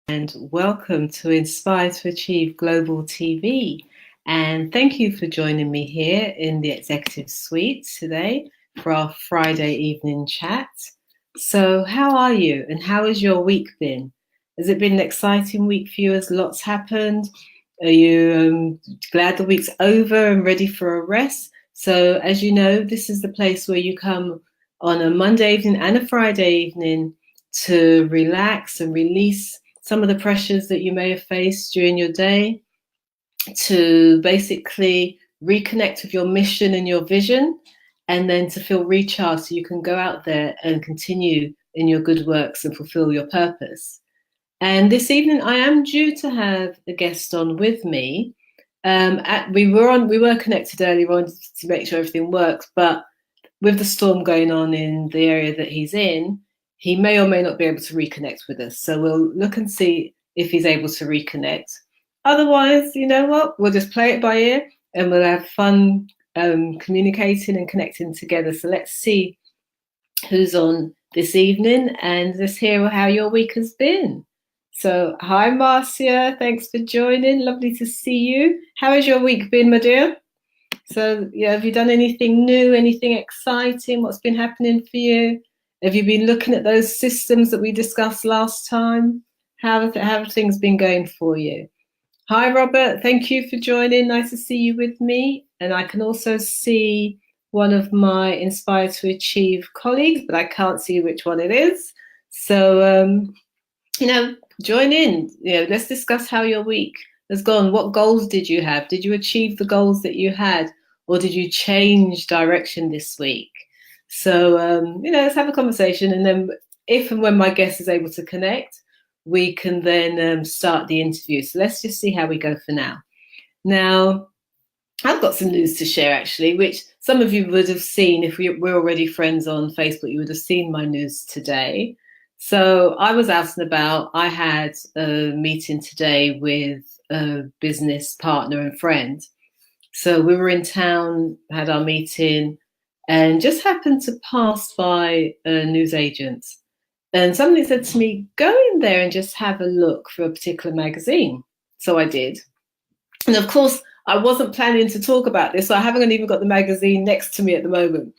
and welcome to Inspire to Achieve Global TV. And thank you for joining me here in the Executive Suite today for our Friday evening chat. So, how are you and how has your week been? Has it been an exciting week for you? Has lots happened? Are you glad the week's over and ready for a rest? So, as you know, this is the place where you come on a Monday evening and a Friday evening to relax and release some of the pressures that you may have faced during your day, to basically reconnect with your mission and your vision, and then to feel recharged so you can go out there and continue in your good works and fulfill your purpose. And this evening, I am due to have a guest on with me. We were connected earlier on to make sure everything works, but with the storm going on in the area that he's in, he may or may not be able to reconnect with us. So we'll look and see if he's able to reconnect. Otherwise, you know what? We'll just play it by ear and we'll have fun communicating and connecting together. So let's see who's on this evening and let's hear how your week has been. So, hi, Marcia. Thanks for joining. Lovely to see you. How has your week been, my dear? So, yeah, have you done anything new, anything exciting? What's been happening for you? Have you been looking at those systems that we discussed last time? How have things been going for you? Hi, Robert. Thank you for joining. Nice to see you with me. And I can also see one of my Inspire to Achieve colleagues, but I can't see which one it is. So, join in. Let's discuss how your week has gone. What goals did you have? Did you achieve the goals that you had, or did you change direction this week? So, let's have a conversation, and then if and when my guest is able to connect, we can then start the interview. So let's just see how we go for now. Now, I've got some news to share, actually, which some of you would have seen. If we're already friends on Facebook, you would have seen my news today. So I was out and about. I had a meeting today with a business partner and friend. So we were in town, had our meeting, and just happened to pass by a newsagent. And somebody said to me, go in there and just have a look for a particular magazine. So I did. And of course, I wasn't planning to talk about this, so I haven't even got the magazine next to me at the moment.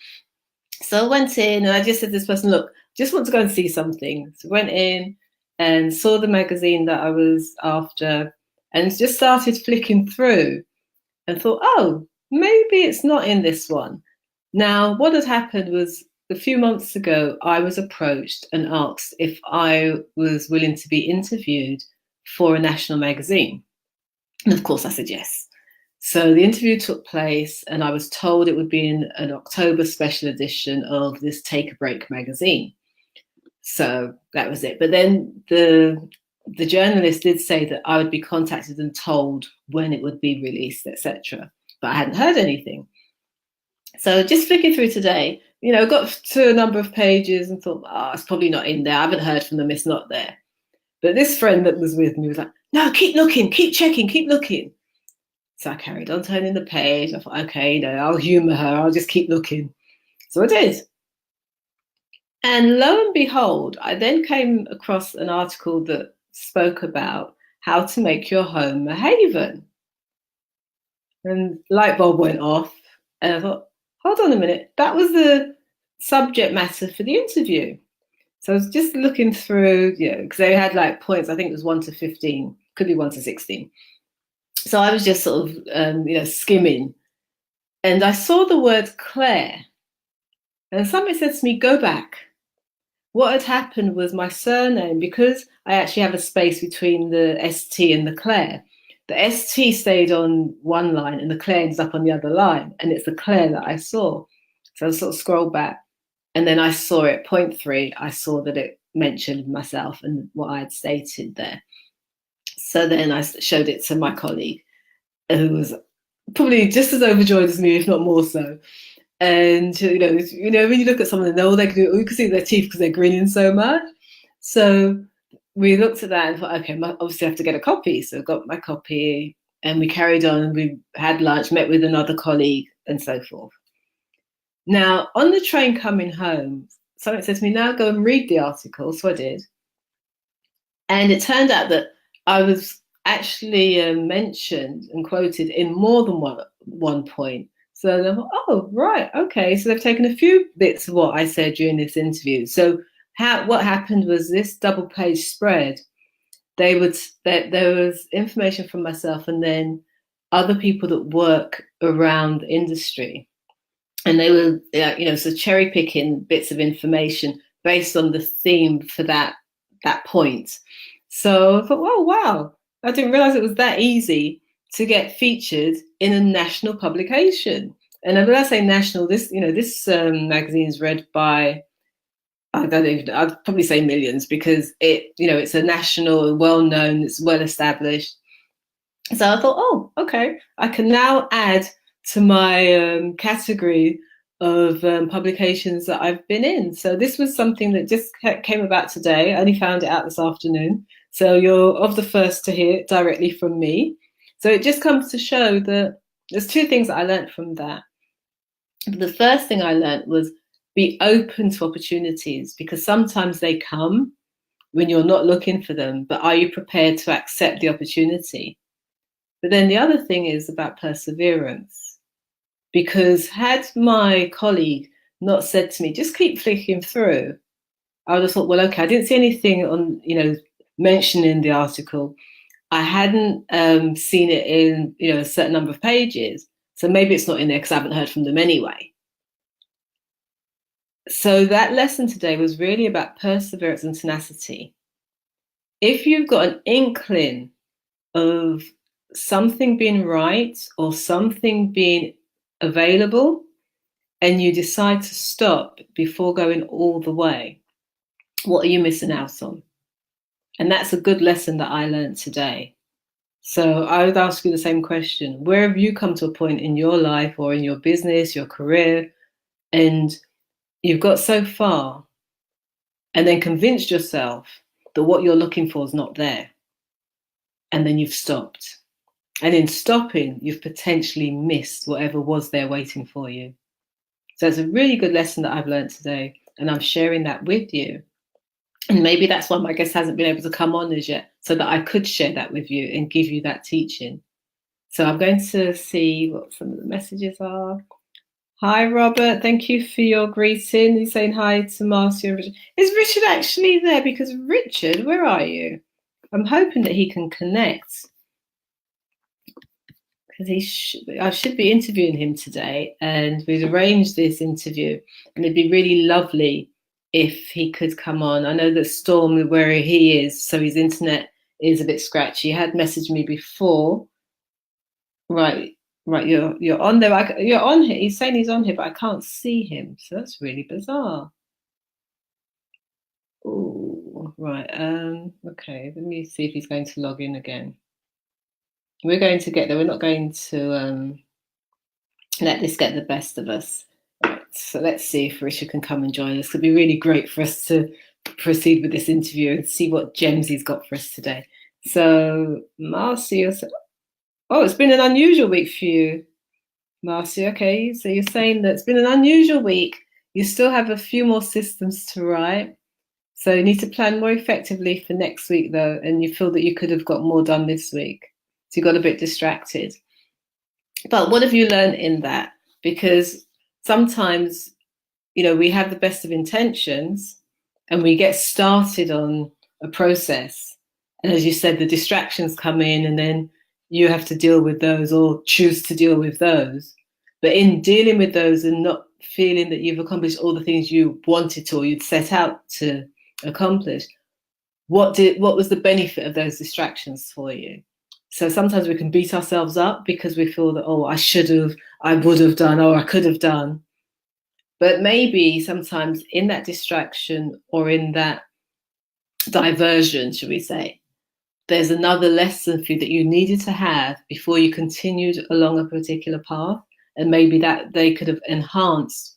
So I went in and I just said to this person, look, just want to go and see something. So went in and saw the magazine that I was after and just started flicking through and thought, oh, maybe it's not in this one. Now, what had happened was a few months ago, I was approached and asked if I was willing to be interviewed for a national magazine. And of course, I said yes. So the interview took place and I was told it would be in an October special edition of this Take a Break magazine. So that was it. But then the journalist did say that I would be contacted and told when it would be released, etc. But I hadn't heard anything. So just flicking through today, got to a number of pages and thought, it's probably not in there. I haven't heard from them. It's not there. But this friend that was with me was like, no, keep looking, keep checking, keep looking. So I carried on turning the page. I thought, okay, I'll humor her. I'll just keep looking. So I did. And lo and behold, I then came across an article that spoke about how to make your home a haven. And light bulb went off. And I thought, hold on a minute. That was the subject matter for the interview. So I was just looking through, because they had like points. I think it was 1 to 15, could be 1 to 16. So I was just sort of, skimming. And I saw the word Clair. And somebody said to me, go back. What had happened was my surname, because I actually have a space between the ST and the Clair, the ST stayed on one line and the Clair ends up on the other line. And it's the Clair that I saw. So I sort of scrolled back. And then I saw it, point 3, I saw that it mentioned myself and what I had stated there. So then I showed it to my colleague, who was probably just as overjoyed as me, if not more so. And, when you look at someone and all they can do, you can see their teeth because they're grinning so much. So we looked at that and thought, okay, obviously I have to get a copy. So I got my copy and we carried on. We had lunch, met with another colleague and so forth. Now, on the train coming home, someone said to me, now go and read the article. So I did. And it turned out that I was actually mentioned and quoted in more than one point. So I thought, oh, right, okay. So they've taken a few bits of what I said during this interview. So what happened was this double page spread. There was information from myself and then other people that work around the industry, and they were so cherry picking bits of information based on the theme for that point. So I thought, oh wow, I didn't realize it was that easy to get featured in a national publication. And when I say national, this magazine is read by, I don't even, I'd probably say millions, because it's a national, well known, it's well established. So I thought, oh, okay, I can now add to my category of publications that I've been in. So this was something that just came about today. I only found it out this afternoon. So you're of the first to hear it directly from me. So it just comes to show that there's two things that I learned from that. The first thing I learned was be open to opportunities, because sometimes they come when you're not looking for them, but are you prepared to accept the opportunity? But then the other thing is about perseverance, because had my colleague not said to me, just keep flicking through, I would have thought, well, okay, I didn't see anything on, mentioned in the article. I hadn't seen it in, a certain number of pages. So maybe it's not in there because I haven't heard from them anyway. So that lesson today was really about perseverance and tenacity. If you've got an inkling of something being right or something being available, and you decide to stop before going all the way, what are you missing out on? And that's a good lesson that I learned today. So I would ask you the same question. Where have you come to a point in your life or in your business, your career, and you've got so far and then convinced yourself that what you're looking for is not there, and then you've stopped? And in stopping, you've potentially missed whatever was there waiting for you. So it's a really good lesson that I've learned today, and I'm sharing that with you. And maybe that's why my guest hasn't been able to come on as yet, so that I could share that with you and give you that teaching. So I'm going to see what some of the messages are. Hi, Robert. Thank you for your greeting. He's saying hi to Marcia and Richard. Is Richard actually there? Because Richard, where are you? I'm hoping that he can connect, because I should be interviewing him today, and we've arranged this interview, and it'd be really lovely if he could come on. I know that Storm, where he is, so his internet is a bit scratchy. He had messaged me before. Right, you're on there. You're on here. He's saying he's on here, but I can't see him, so that's really bizarre. Oh, right. Okay. Let me see if he's going to log in again. We're going to get there. We're not going to let this get the best of us. Right, so let's see if Richard can come and join us. It'd be really great for us to proceed with this interview and see what gems he's got for us today. So, Marcia, oh, it's been an unusual week for you, Marcia. Okay, so you're saying that it's been an unusual week. You still have a few more systems to write. So you need to plan more effectively for next week, though, and you feel that you could have got more done this week. So you got a bit distracted. But what have you learned in that? Because sometimes, we have the best of intentions and we get started on a process. And as you said, the distractions come in and then you have to deal with those or choose to deal with those. But in dealing with those and not feeling that you've accomplished all the things you wanted to or you'd set out to accomplish, what was the benefit of those distractions for you? So sometimes we can beat ourselves up because we feel that, oh, I should have, I would have done, or I could have done. But maybe sometimes in that distraction or in that diversion, should we say, there's another lesson for you that you needed to have before you continued along a particular path. And maybe that they could have enhanced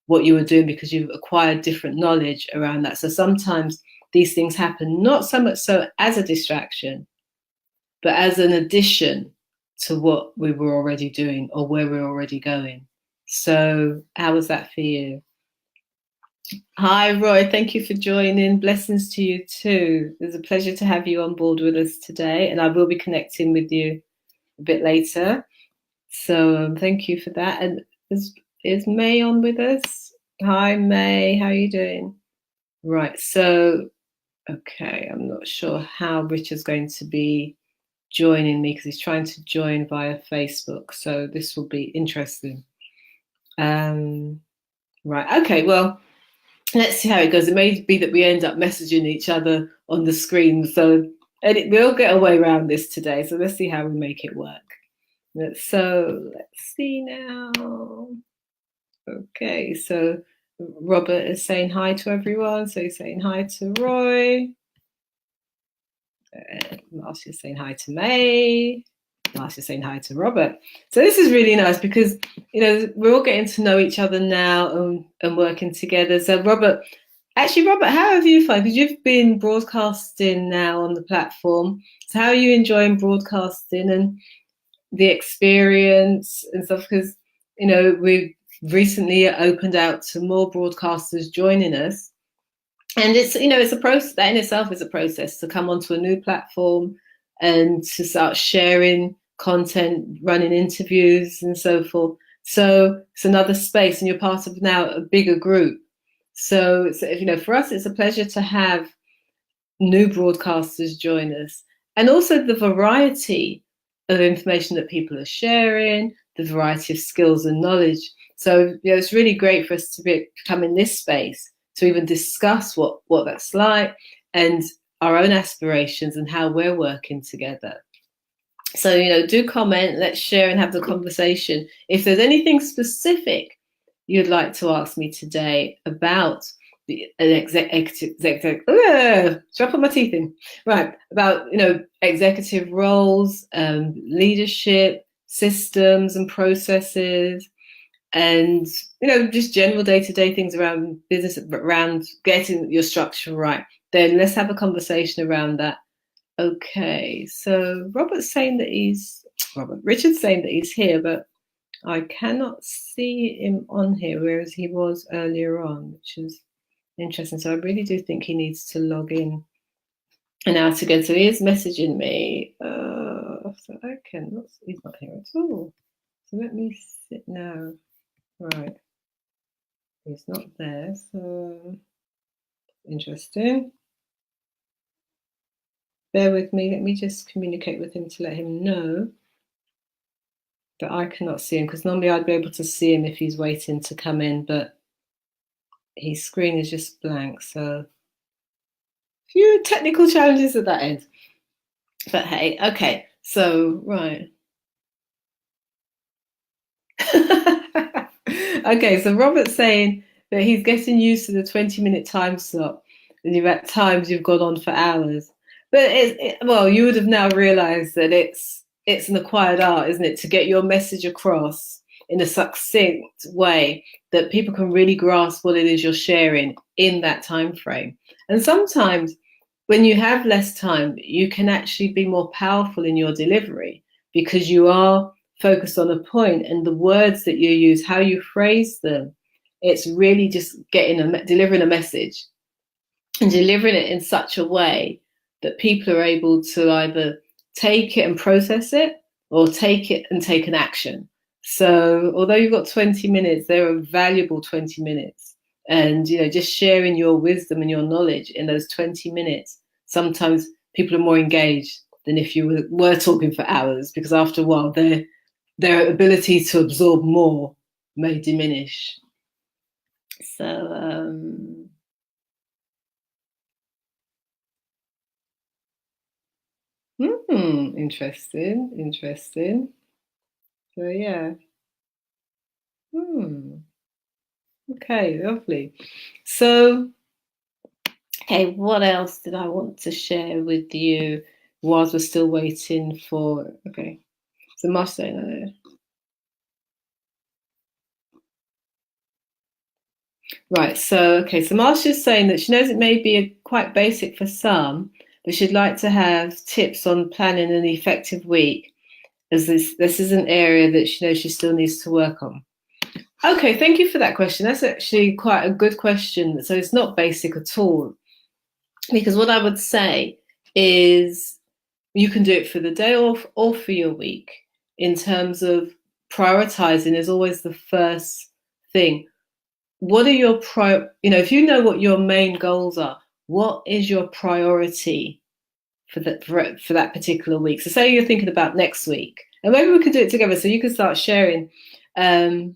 what you were doing because you've acquired different knowledge around that. So sometimes these things happen, not so much so as a distraction, but as an addition to what we were already doing or where we're already going. So how was that for you? Hi, Roy. Thank you for joining. Blessings to you too. It's a pleasure to have you on board with us today, and I will be connecting with you a bit later. So thank you for that. And is May on with us? Hi, May. How are you doing? Right. So, okay, I'm not sure how Richard's going to be joining me because he's trying to join via Facebook. So this will be interesting. Right. Okay. Well, let's see how it goes. It may be that we end up messaging each other on the screen. So we'll get a way around this today. So let's see how we make it work. So let's see now. Okay, so Robert is saying hi to everyone. So he's saying hi to Roy. Marcia's saying hi to May. Marcia's saying hi to Robert. So this is really nice because, we're all getting to know each other now and working together. So Robert, how have you found? Because you've been broadcasting now on the platform. So how are you enjoying broadcasting and the experience and stuff? Because, we've recently opened out to more broadcasters joining us. And it's a process. That in itself is a process to come onto a new platform and to start sharing content, running interviews and so forth. So it's another space and you're part of now a bigger group. So for us, it's a pleasure to have new broadcasters join us, and also the variety of information that people are sharing, the variety of skills and knowledge. So it's really great for us to come in this space to even discuss what that's like and our own aspirations and how we're working together. So do comment, let's share and have the conversation. If there's anything specific you'd like to ask me today about dropping my teeth in. Right, about executive roles, leadership, systems and processes, and just general day-to-day things around business, around getting your structure right. Then let's have a conversation around that. Okay, so Richard's saying that he's here, but I cannot see him on here, whereas he was earlier on, which is interesting. So I really do think he needs to log in and out again. So he is messaging me. So I cannot. He's not here at all. So let me sit now. Right. He's not there. So interesting. Bear with me. Let me just communicate with him to let him know that I cannot see him, because normally I'd be able to see him if he's waiting to come in, but his screen is just blank. So few technical challenges at that end. But hey, okay. So right. Okay, so Robert's saying that he's getting used to the 20-minute time slot, and at times you've gone on for hours. But you would have now realised that it's an acquired art, isn't it, to get your message across in a succinct way that people can really grasp what it is you're sharing in that time frame. And sometimes when you have less time, you can actually be more powerful in your delivery because you are focused on a point, and the words that you use, how you phrase them, it's really just delivering a message and delivering it in such a way that people are able to either take it and process it or take it and take an action. So although you've got 20 minutes, they're a valuable 20 minutes. And, just sharing your wisdom and your knowledge in those 20 minutes, sometimes people are more engaged than if you were talking for hours, because after a while, their ability to absorb more may diminish. So, interesting. So, yeah. Okay, lovely. So, okay, what else did I want to share with you whilst we're still waiting for? Okay, so Marcia. Right, so Marcia's saying that she knows it may be quite basic for some, but she'd like to have tips on planning an effective week, as this is an area that she knows she still needs to work on. Okay, thank you for that question. That's actually quite a good question. So it's not basic at all. Because what I would say is you can do it for the day or for your week. In terms of prioritizing is always the first thing. What are your if you know what your main goals are, what is your priority for that particular week? So say you're thinking about next week, and maybe we could do it together. So you can start sharing. Okay.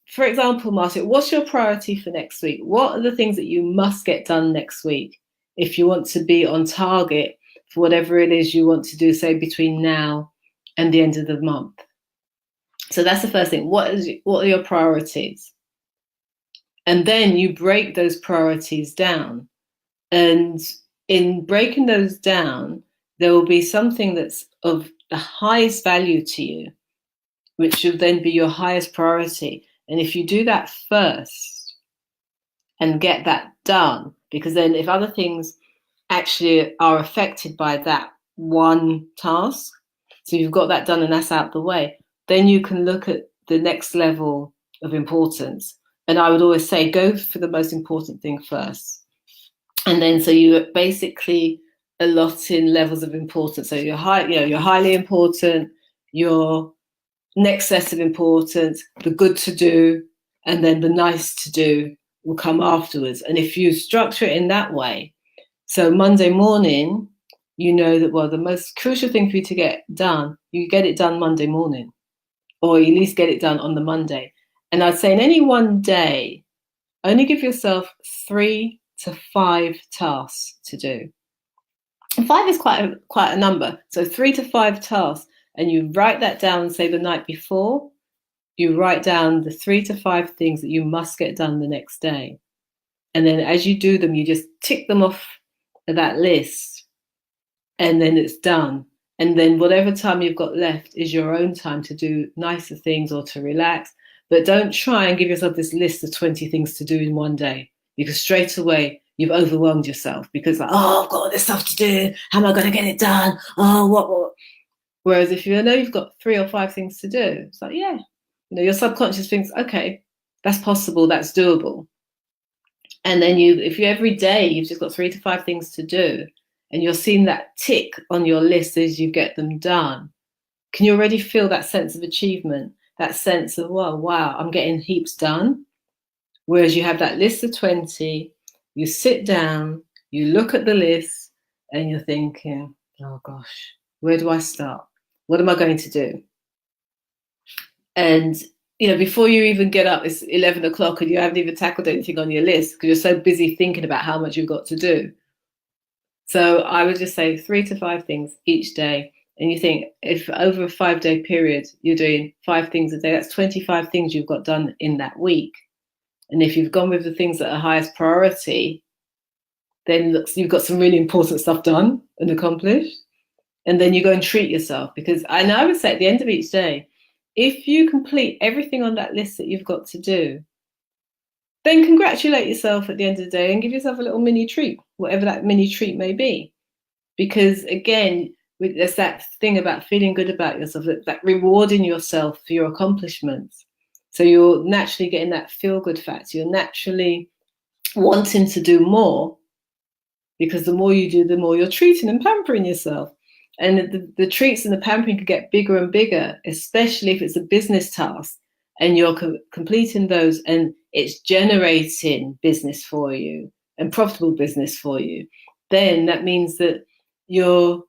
For example, Martin, what's your priority for next week? What are the things that you must get done next week if you want to be on target for whatever it is you want to do, say between now and the end of the month? So that's the first thing. What are your priorities? And then you break those priorities down. And in breaking those down, there will be something that's of the highest value to you, which should then be your highest priority. And if you do that first and get that done, because then if other things actually are affected by that one task, so you've got that done and that's out the way, then you can look at the next level of importance. And I would always say, go for the most important thing first. And then so you basically allot in levels of importance. So you're highly important, you're next set of importance, the good to do, and then the nice to do will come afterwards. And if you structure it in that way, so Monday morning, you know that, well, the most crucial thing for you to get done, you get it done Monday morning, or at least get it done on the Monday. And I'd say in any one day, only give yourself 3 to 5 tasks to do. And 5 is quite a number. So 3 to 5 tasks. And you write that down, say the night before, you write down the 3 to 5 things that you must get done the next day. And then as you do them, you just tick them off that list, and then it's done. And then whatever time you've got left is your own time to do nicer things or to relax. But don't try and give yourself this list of 20 things to do in one day, because straight away you've overwhelmed yourself, because like, oh, I've got all this stuff to do. How am I going to get it done? Oh, what? Whereas if you know you've got 3 or 5 things to do, it's like, yeah, your subconscious thinks, okay, that's possible, that's doable. And then if you every day you've just got 3 to 5 things to do, and you're seeing that tick on your list as you get them done, can you already feel that sense of achievement, that sense of, well, wow, I'm getting heaps done? Whereas you have that list of 20, you sit down, you look at the list, and you're thinking, oh gosh, where do I start? What am I going to do? And, before you even get up, it's 11 o'clock and you haven't even tackled anything on your list because you're so busy thinking about how much you've got to do. So I would just say 3 to 5 things each day. And you think if over a 5-day period, you're doing 5 things a day, that's 25 things you've got done in that week. And if you've gone with the things that are highest priority, then you've got some really important stuff done and accomplished. And then you go and treat yourself, because I would say at the end of each day, if you complete everything on that list that you've got to do, then congratulate yourself at the end of the day and give yourself a little mini treat, whatever that mini treat may be. Because again, there's that thing about feeling good about yourself, that rewarding yourself for your accomplishments. So you're naturally getting that feel-good factor. You're naturally wanting to do more, because the more you do, the more you're treating and pampering yourself. And the treats and the pampering could get bigger and bigger, especially if it's a business task and you're completing those and it's generating business for you and profitable business for you. Then that means that you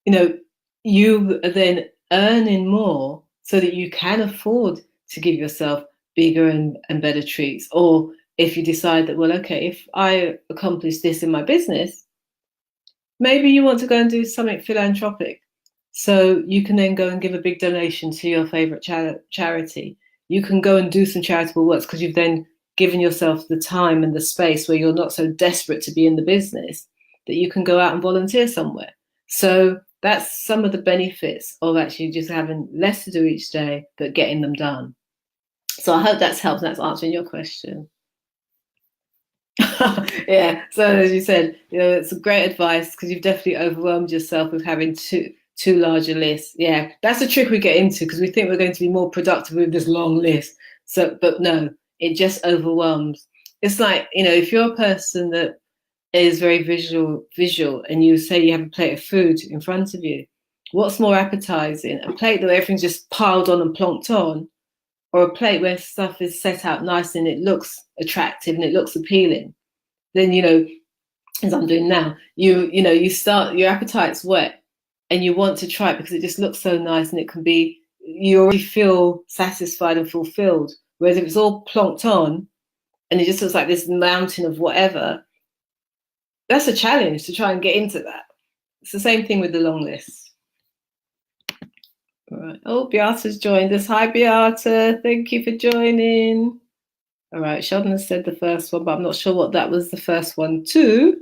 are then earning more so that you can afford to give yourself bigger and better treats. Or if you decide that, well, okay, if I accomplish this in my business, maybe you want to go and do something philanthropic. So you can then go and give a big donation to your favorite charity. You can go and do some charitable works because you've then given yourself the time and the space where you're not so desperate to be in the business that you can go out and volunteer somewhere. So that's some of the benefits of actually just having less to do each day, but getting them done. So I hope that's helped. That's answering your question. Yeah. So as you said, it's a great advice, because you've definitely overwhelmed yourself with having too too large a list. Yeah, that's a trick we get into because we think we're going to be more productive with this long list. So, but no, it just overwhelms. It's like, if you're a person that is very visual, and you say you have a plate of food in front of you, what's more appetizing? A plate that everything's just piled on and plonked on, or a plate where stuff is set out nice and it looks attractive and it looks appealing? Then, as I'm doing now, you start, your appetite's wet and you want to try it because it just looks so nice, and it can be, you already feel satisfied and fulfilled. Whereas if it's all plonked on and it just looks like this mountain of whatever, that's a challenge to try and get into that. It's the same thing with the long list. All right. Oh, Beata's joined us. Hi, Beata. Thank you for joining. All right. Sheldon has said the first one, but I'm not sure what that was the first one to.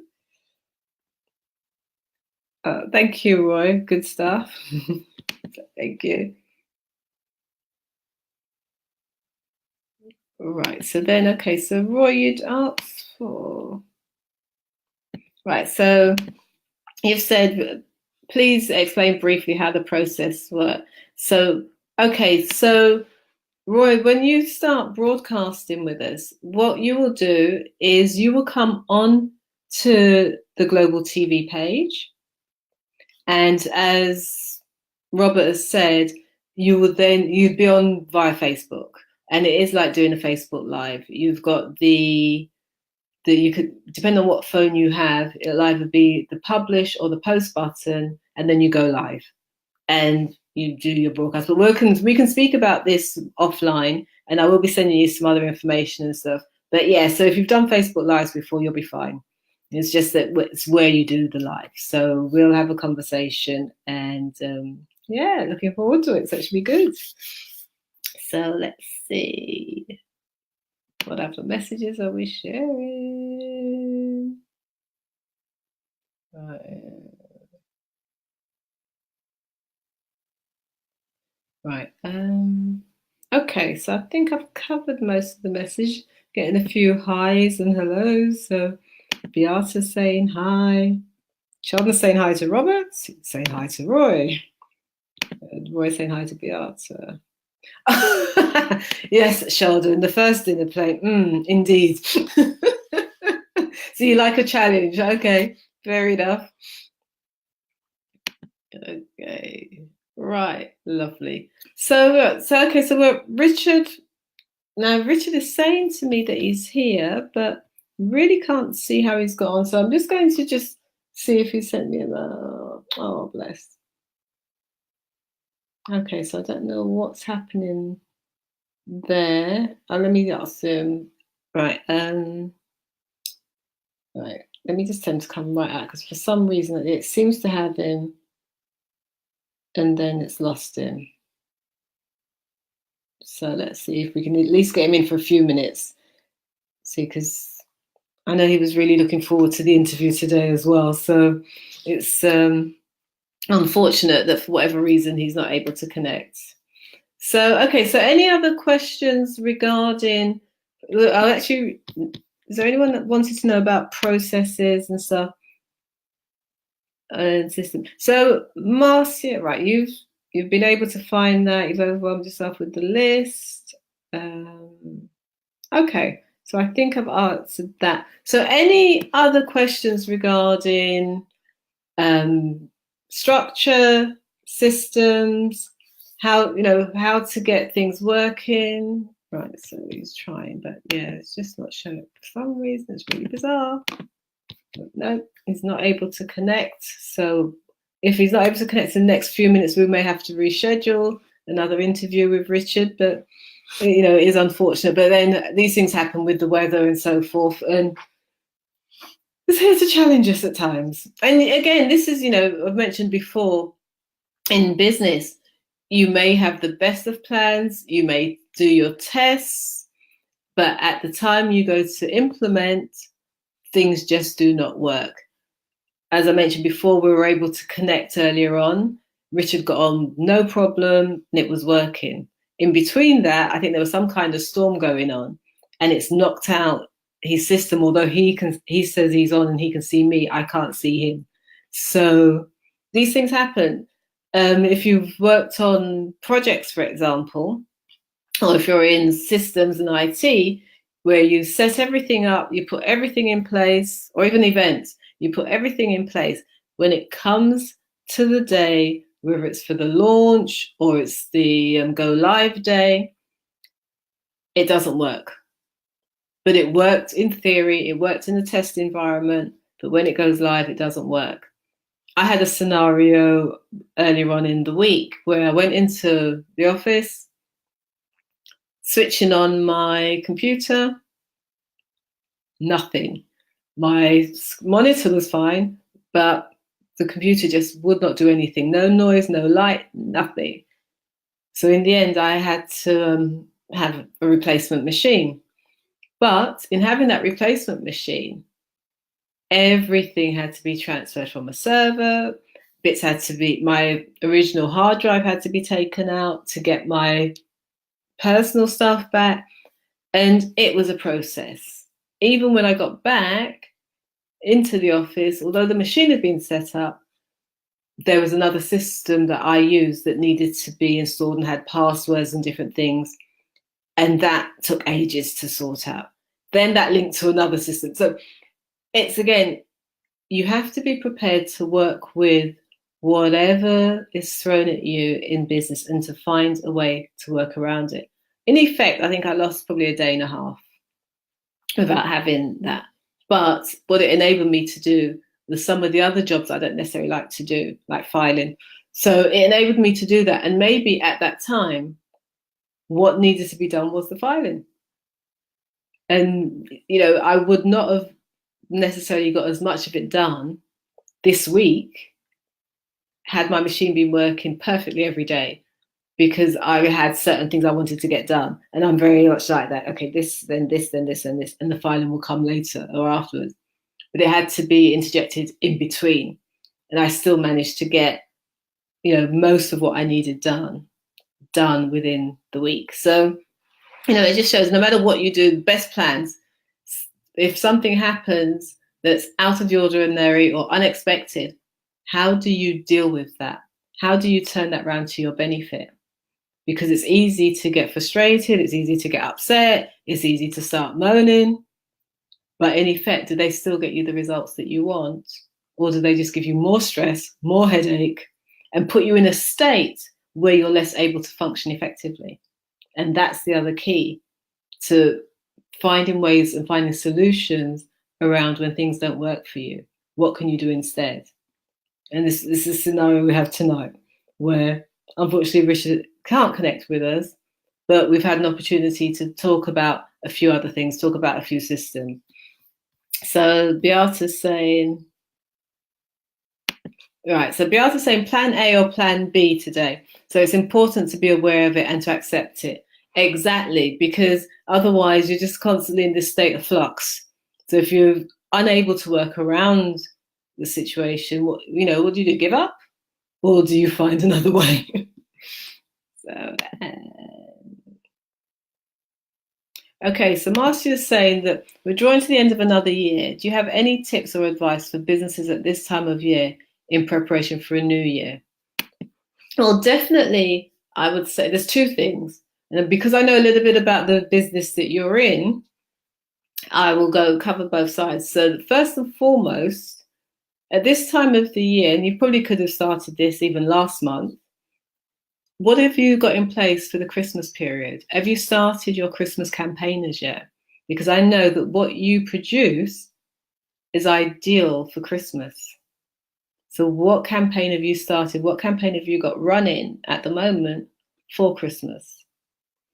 Thank you, Roy. Good stuff. Thank you. All right. So then, okay. So Roy, you'd asked for. Right. So you've said, please explain briefly how the process works. So, okay. So Roy, when you start broadcasting with us, what you will do is you will come on to the Global TV page. And as Robert has said, you'd be on via Facebook. And it is like doing a Facebook Live. You've got you could, depend on what phone you have, it'll either be the publish or the post button, and then you go live and you do your broadcast. But we can speak about this offline, and I will be sending you some other information and stuff. But yeah, so if you've done Facebook Lives before, you'll be fine. It's just that it's where you do the live. So we'll have a conversation, and yeah, looking forward to it. So it should be good. So let's see. What other messages are we sharing? Right. Okay, so I think I've covered most of the message. Getting a few highs and hellos. So Beata saying hi. Sheldon saying hi to Robert. Saying hi to Roy. Roy saying hi to Beata. Yes, Sheldon, the first dinner plate. Indeed. So you like a challenge. Okay, fair enough. Okay, right, lovely. So Richard. Now Richard is saying to me that he's here, but really can't see how he's got on. So I'm just going to see if he sent me a mail. Oh, bless. Okay, so I don't know what's happening there. Let me ask him. Right. Right. Let me just tell him to come right out, because for some reason it seems to have him, and then it's lost him. So let's see if we can at least get him in for a few minutes. See, because I know he was really looking forward to the interview today as well. So it's unfortunate that for whatever reason he's not able to connect. So, okay, so any other questions regarding, actually, is there anyone that wanted to know about processes and stuff? System. So, Marcia, right, you've been able to find that, you've overwhelmed yourself with the list. Okay, so I think I've answered that. So, any other questions regarding structure, systems, how to get things working? Right, so he's trying, but yeah, it's just not showing for some reason. It's really bizarre. No, he's not able to connect. So if he's not able to connect in the next few minutes, we may have to reschedule another interview with Richard. But it is unfortunate. But then these things happen with the weather and so forth, and it's here to challenge us at times. And again, this is, I've mentioned before, in business, you may have the best of plans, you may do your tests, but at the time you go to implement, things just do not work. As I mentioned before, we were able to connect earlier on. Richard got on no problem, and it was working. In between that, I think there was some kind of storm going on, and it's knocked out his system. Although he says he's on and he can see me, I can't see him. So these things happen. If you've worked on projects, for example, or if you're in systems and IT, where you set everything up, you put everything in place, or even events, you put everything in place. When it comes to the day, whether it's for the launch or it's the go live day, it doesn't work. But it worked in theory, it worked in the test environment, but when it goes live, it doesn't work. I had a scenario earlier on in the week where I went into the office, switching on my computer, nothing. My monitor was fine, but the computer just would not do anything. No noise, no light, nothing. So in the end, I had to have a replacement machine. But in having that replacement machine, everything had to be transferred from a server. Bits had to be, my original hard drive had to be taken out to get my personal stuff back. And it was a process. Even when I got back into the office, although the machine had been set up, there was another system that I used that needed to be installed and had passwords and different things. And that took ages to sort out. Then that linked to another system. So it's, again, you have to be prepared to work with whatever is thrown at you in business and to find a way to work around it. In effect, I think I lost probably a day and a half without having that. But what it enabled me to do was some of the other jobs I don't necessarily like to do, like filing. So it enabled me to do that. And maybe at that time, what needed to be done was the filing. And, I would not have necessarily got as much of it done this week had my machine been working perfectly every day, because I had certain things I wanted to get done. And I'm very much like that. Okay, this, then this, then this, and this, and the filing will come later or afterwards. But it had to be interjected in between. And I still managed to get, most of what I needed done within the week. So, it just shows no matter what you do, best plans, if something happens that's out of the ordinary or unexpected, how do you deal with that? How do you turn that around to your benefit? Because it's easy to get frustrated, it's easy to get upset, it's easy to start moaning. But in effect, do they still get you the results that you want? Or do they just give you more stress, more headache, and put you in a state where you're less able to function effectively? And that's the other key to finding ways and finding solutions around when things don't work for you. What can you do instead? And this is a scenario we have tonight where, unfortunately, Richard can't connect with us, but we've had an opportunity to talk about a few other things, talk about a few systems. So Beata's saying, right, so Beata's saying plan A or plan B today. So it's important to be aware of it and to accept it. Exactly, because otherwise you're just constantly in this state of flux. So if you're unable to work around the situation, what do you do? Give up? Or do you find another way? Okay, so Marcia is saying that we're drawing to the end of another year. Do you have any tips or advice for businesses at this time of year in preparation for a new year? Well, definitely, I would say there's two things. And because I know a little bit about the business that you're in, I will cover both sides. So first and foremost, at this time of the year, and you probably could have started this even last month, what have you got in place for the Christmas period? Have you started your Christmas campaign as yet? Because I know that what you produce is ideal for Christmas. So what campaign have you started? What campaign have you got running at the moment for Christmas?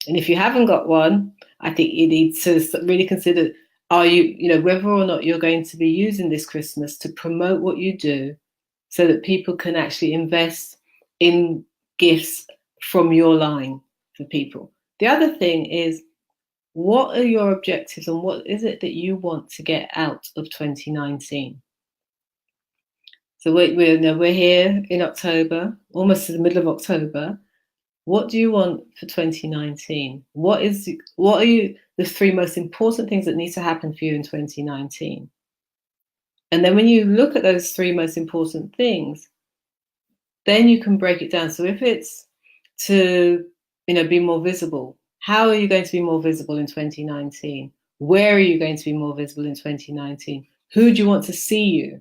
And if you haven't got one, I think you need to really consider, whether or not you're going to be using this Christmas to promote what you do so that people can actually invest in gifts from your line for people. The other thing is, what are your objectives and what is it that you want to get out of 2019? So we're here in October, almost to the middle of October. What do you want for 2019? What are the three most important things that need to happen for you in 2019? And then when you look at those three most important things, then you can break it down. So if it's to, be more visible, how are you going to be more visible in 2019? Where are you going to be more visible in 2019? Who do you want to see you?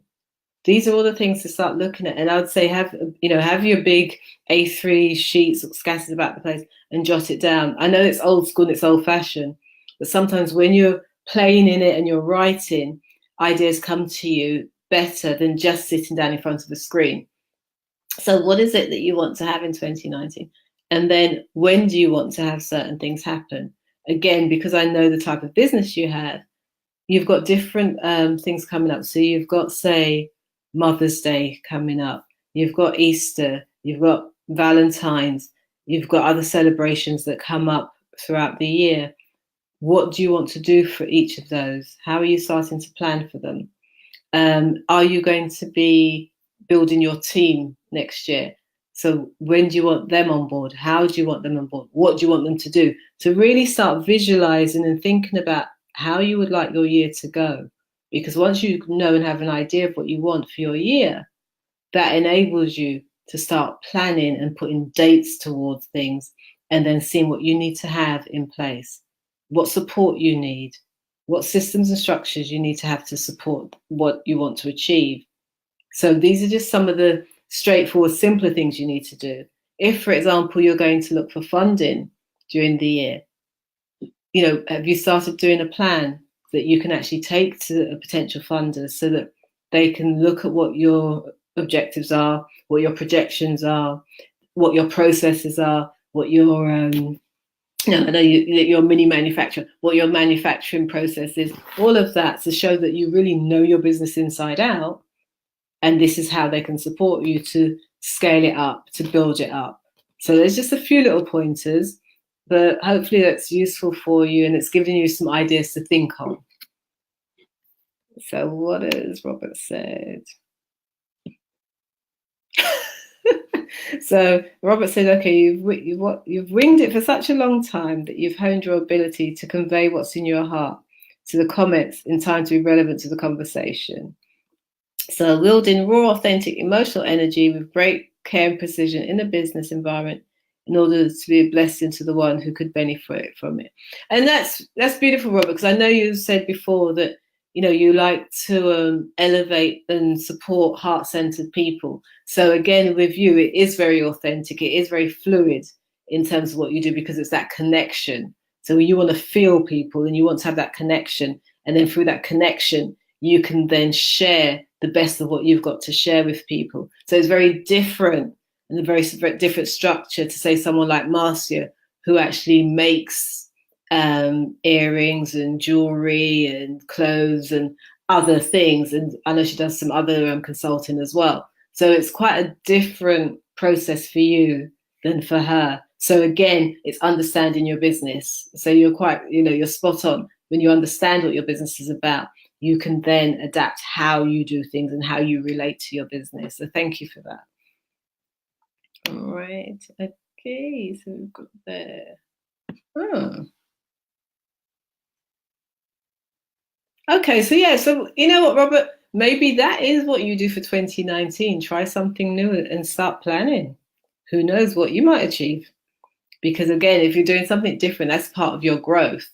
These are all the things to start looking at. And I would say have your big A3 sheets scattered about the place and jot it down. I know it's old school and it's old fashioned, but sometimes when you're playing in it and you're writing, ideas come to you better than just sitting down in front of the screen. So what is it that you want to have in 2019? And then when do you want to have certain things happen? Again, because I know the type of business you have, you've got different things coming up. So you've got, say, Mother's Day coming up. You've got Easter. You've got Valentine's. You've got other celebrations that come up throughout the year. What do you want to do for each of those? How are you starting to plan for them? Are you going to be building your team next year? So when do you want them on board? How do you want them on board? What do you want them to do? To really start visualizing and thinking about how you would like your year to go. Because once you know and have an idea of what you want for your year, that enables you to start planning and putting dates towards things and then seeing what you need to have in place, what support you need, what systems and structures you need to have to support what you want to achieve. So these are just some of the straightforward, simpler things you need to do. If, for example, you're going to look for funding during the year, have you started doing a plan that you can actually take to a potential funder so that they can look at what your objectives are, what your projections are, what your processes are, what your I know you're a mini manufacturer, what your manufacturing process is, all of that to show that you really know your business inside out, and this is how they can support you to scale it up, to build it up. So there's just a few little pointers, but hopefully that's useful for you and it's giving you some ideas to think on. So what has Robert said? So Robert said, okay, you've winged it for such a long time that you've honed your ability to convey what's in your heart to the comments in time to be relevant to the conversation. So wielding raw, authentic, emotional energy with great care and precision in a business environment in order to be a blessing to the one who could benefit from it. And that's beautiful, Robert, because I know you said before that, you like to elevate and support heart-centered people. So again, with you, it is very authentic. It is very fluid in terms of what you do because it's that connection. So you want to feel people and you want to have that connection. And then through that connection, you can then share the best of what you've got to share with people. So it's very different and a very different structure to say someone like Marcia, who actually makes earrings and jewelry and clothes and other things. And I know she does some other consulting as well. So it's quite a different process for you than for her. So again, it's understanding your business. So you're quite, you're spot on. When you understand what your business is about, you can then adapt how you do things and how you relate to your business. So thank you for that. All right. Okay, so we've got there. Oh. Okay, so yeah, so you know what, Robert? Maybe that is what you do for 2019. Try something new and start planning. Who knows what you might achieve? Because again, if you're doing something different, that's part of your growth.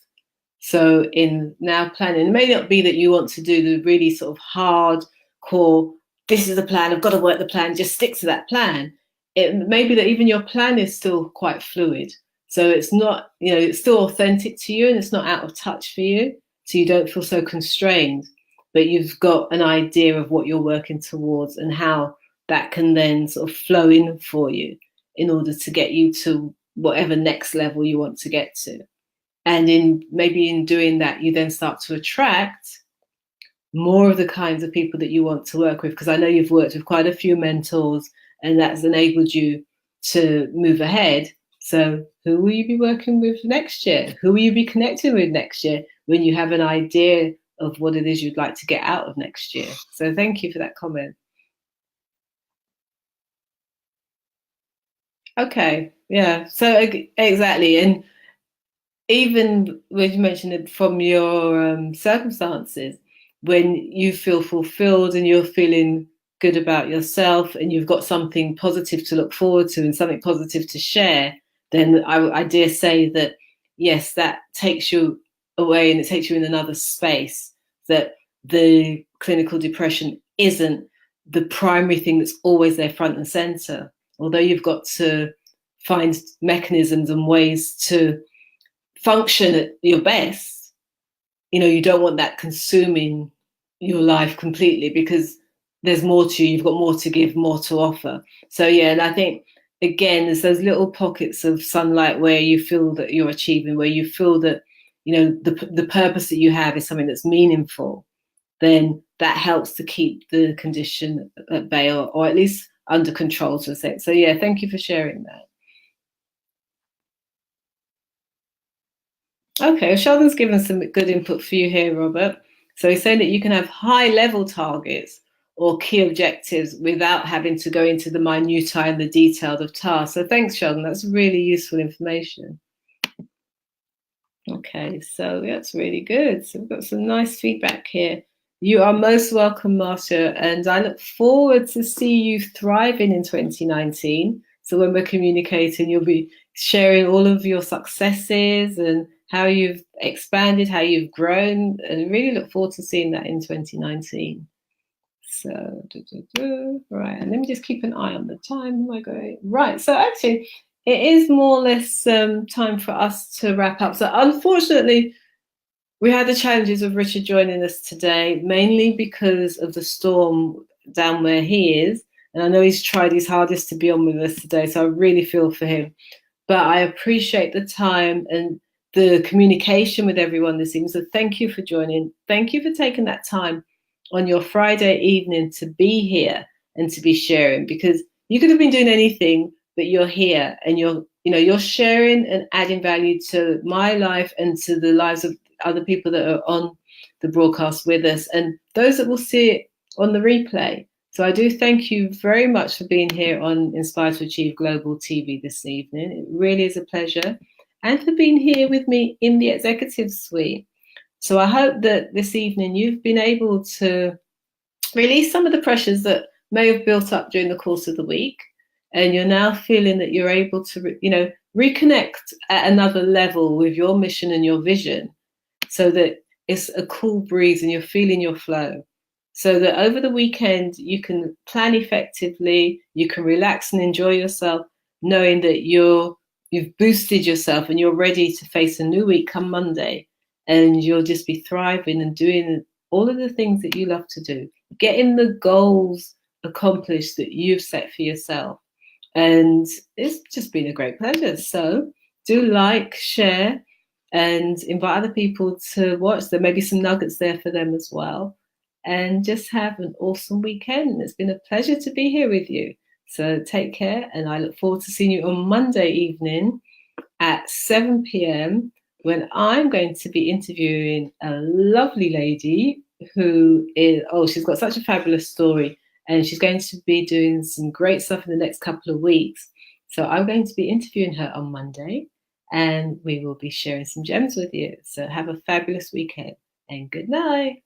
So in now planning, it may not be that you want to do the really sort of hardcore, this is the plan, I've got to work the plan, just stick to that plan. It may be that even your plan is still quite fluid. So it's not, it's still authentic to you and it's not out of touch for you. So you don't feel so constrained, but you've got an idea of what you're working towards and how that can then sort of flow in for you in order to get you to whatever next level you want to get to. And in doing that, you then start to attract more of the kinds of people that you want to work with. Because I know you've worked with quite a few mentors and that's enabled you to move ahead. So who will you be working with next year? Who will you be connecting with next year when you have an idea of what it is you'd like to get out of next year? So thank you for that comment. Okay, yeah, so exactly. And even when you mentioned it from your circumstances, when you feel fulfilled and you're feeling good about yourself and you've got something positive to look forward to and something positive to share, then I dare say that, yes, that takes you away and it takes you in another space, that the clinical depression isn't the primary thing that's always there front and center. Although you've got to find mechanisms and ways to function at your best, you don't want that consuming your life completely, because there's more to you. You've got more to give, more to offer. So yeah, and I think again, there's those little pockets of sunlight where you feel that you're achieving, where you feel that the purpose that you have is something that's meaningful. Then that helps to keep the condition at bay, or at least under control, to say. So yeah, thank you for sharing that. Okay, Sheldon's given some good input for you here, Robert. So he's saying that you can have high-level targets or key objectives without having to go into the minutiae and the detail of tasks. So thanks, Sheldon. That's really useful information. Okay, so that's really good. So we've got some nice feedback here. You are most welcome, Marcia, and I look forward to see you thriving in 2019. So when we're communicating, you'll be sharing all of your successes and how you've expanded, how you've grown, and really look forward to seeing that in 2019. So, right, and let me just keep an eye on the time. Am I going? Right, so actually, it is more or less time for us to wrap up. So unfortunately, we had the challenges of Richard joining us today, mainly because of the storm down where he is. And I know he's tried his hardest to be on with us today, so I really feel for him. But I appreciate the time and the communication with everyone this evening. So thank you for joining. Thank you for taking that time on your Friday evening to be here and to be sharing, because you could have been doing anything, but you're here and you're sharing and adding value to my life and to the lives of other people that are on the broadcast with us and those that will see it on the replay. So I do thank you very much for being here on Inspire to Achieve Global TV this evening. It really is a pleasure. And for being here with me in the executive suite. So I hope that this evening you've been able to release some of the pressures that may have built up during the course of the week. And you're now feeling that you're able to, reconnect at another level with your mission and your vision, so that it's a cool breeze and you're feeling your flow. So that over the weekend, you can plan effectively, you can relax and enjoy yourself, knowing that you've boosted yourself and you're ready to face a new week come Monday. And you'll just be thriving and doing all of the things that you love to do, getting the goals accomplished that you've set for yourself. And it's just been a great pleasure. So do like, share, and invite other people to watch. There may be some nuggets there for them as well. And just have an awesome weekend. It's been a pleasure to be here with you. So take care, and I look forward to seeing you on Monday evening at 7 p.m. when I'm going to be interviewing a lovely lady who is, she's got such a fabulous story, and she's going to be doing some great stuff in the next couple of weeks. So I'm going to be interviewing her on Monday, and we will be sharing some gems with you. So have a fabulous weekend, and good night.